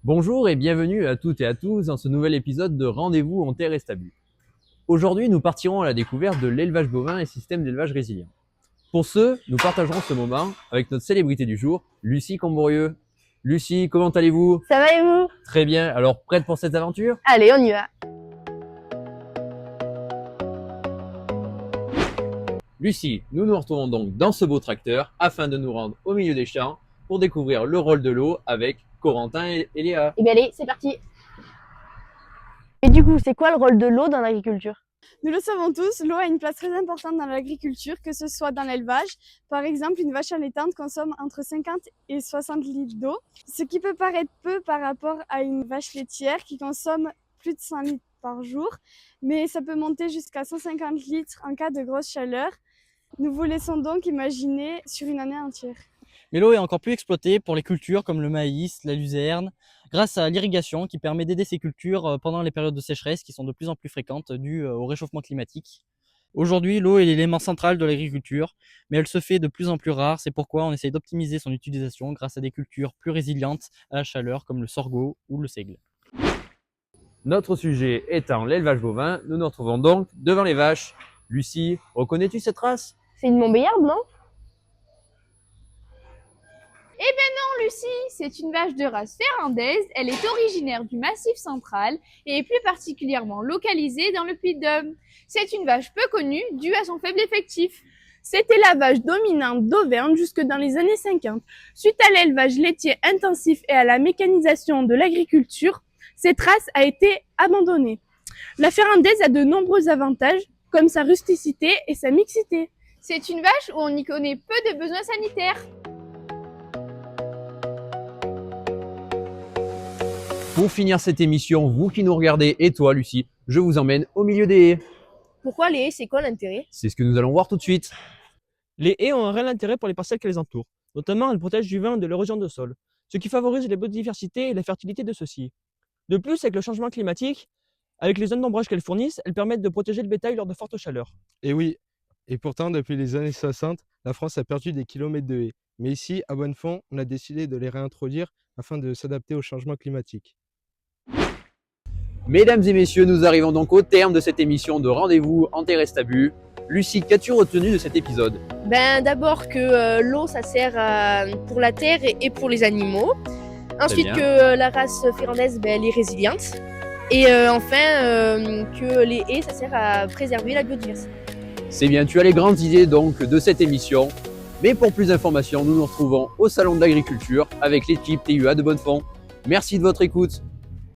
Bonjour et bienvenue à toutes et à tous dans ce nouvel épisode de Rendez-vous en terre et stabu. Aujourd'hui, nous partirons à la découverte de l'élevage bovin et système d'élevage résilient. Pour ce, nous partagerons ce moment avec notre célébrité du jour, Lucie Combourieux. Lucie, comment allez-vous? Ça va et vous? Très bien, alors prête pour cette aventure? Allez, on y va. Lucie, nous nous retrouvons donc dans ce beau tracteur afin de nous rendre au milieu des champs pour découvrir le rôle de l'eau avec Corentin et Léa. Et bien allez, c'est parti. Et du coup, c'est quoi le rôle de l'eau dans l'agriculture? Nous le savons tous, l'eau a une place très importante dans l'agriculture, que ce soit dans l'élevage. Par exemple, une vache allaitante consomme entre 50 et 60 litres d'eau, ce qui peut paraître peu par rapport à une vache laitière qui consomme plus de 100 litres par jour, mais ça peut monter jusqu'à 150 litres en cas de grosse chaleur. Nous vous laissons donc imaginer sur une année entière. Mais l'eau est encore plus exploitée pour les cultures comme le maïs, la luzerne, grâce à l'irrigation qui permet d'aider ces cultures pendant les périodes de sécheresse qui sont de plus en plus fréquentes dues au réchauffement climatique. Aujourd'hui, l'eau est l'élément central de l'agriculture, mais elle se fait de plus en plus rare. C'est pourquoi on essaye d'optimiser son utilisation grâce à des cultures plus résilientes à la chaleur comme le sorgho ou le seigle. Notre sujet étant l'élevage bovin, nous nous retrouvons donc devant les vaches. Lucie, reconnais-tu cette race? C'est une Montbéliarde, non? Lucie, c'est une vache de race ferrandaise. Elle est originaire du Massif central et est plus particulièrement localisée dans le Puy-de-Dôme. C'est une vache peu connue due à son faible effectif. C'était la vache dominante d'Auvergne jusque dans les années 50. Suite à l'élevage laitier intensif et à la mécanisation de l'agriculture, cette race a été abandonnée. La ferrandaise a de nombreux avantages, comme sa rusticité et sa mixité. C'est une vache où on y connaît peu de besoins sanitaires. Pour finir cette émission, vous qui nous regardez et toi Lucie, je vous emmène au milieu des haies. Pourquoi les haies? C'est quoi l'intérêt? C'est ce que nous allons voir tout de suite. Les haies ont un réel intérêt pour les parcelles qui les entourent. Notamment, elles protègent du vent et de l'érosion de sol, ce qui favorise la biodiversité et la fertilité de ceux-ci. De plus, avec le changement climatique, avec les zones d'ombrage qu'elles fournissent, elles permettent de protéger le bétail lors de fortes chaleurs. Et oui, et pourtant, depuis les années 60, la France a perdu des kilomètres de haies. Mais ici, à Bonnefond, on a décidé de les réintroduire afin de s'adapter au changement climatique. Mesdames et messieurs, nous arrivons donc au terme de cette émission de Rendez-vous en terre et stabu. Lucie, qu'as-tu retenu de cet épisode? Ben d'abord que l'eau ça sert pour la terre et pour les animaux. Ensuite bien. que la race ferrandaise elle est résiliente. Et enfin que les haies ça sert à préserver la biodiversité. C'est bien, tu as les grandes idées donc de cette émission. Mais pour plus d'informations, nous nous retrouvons au Salon de l'Agriculture avec l'équipe TUA de Bonnefond. Merci de votre écoute.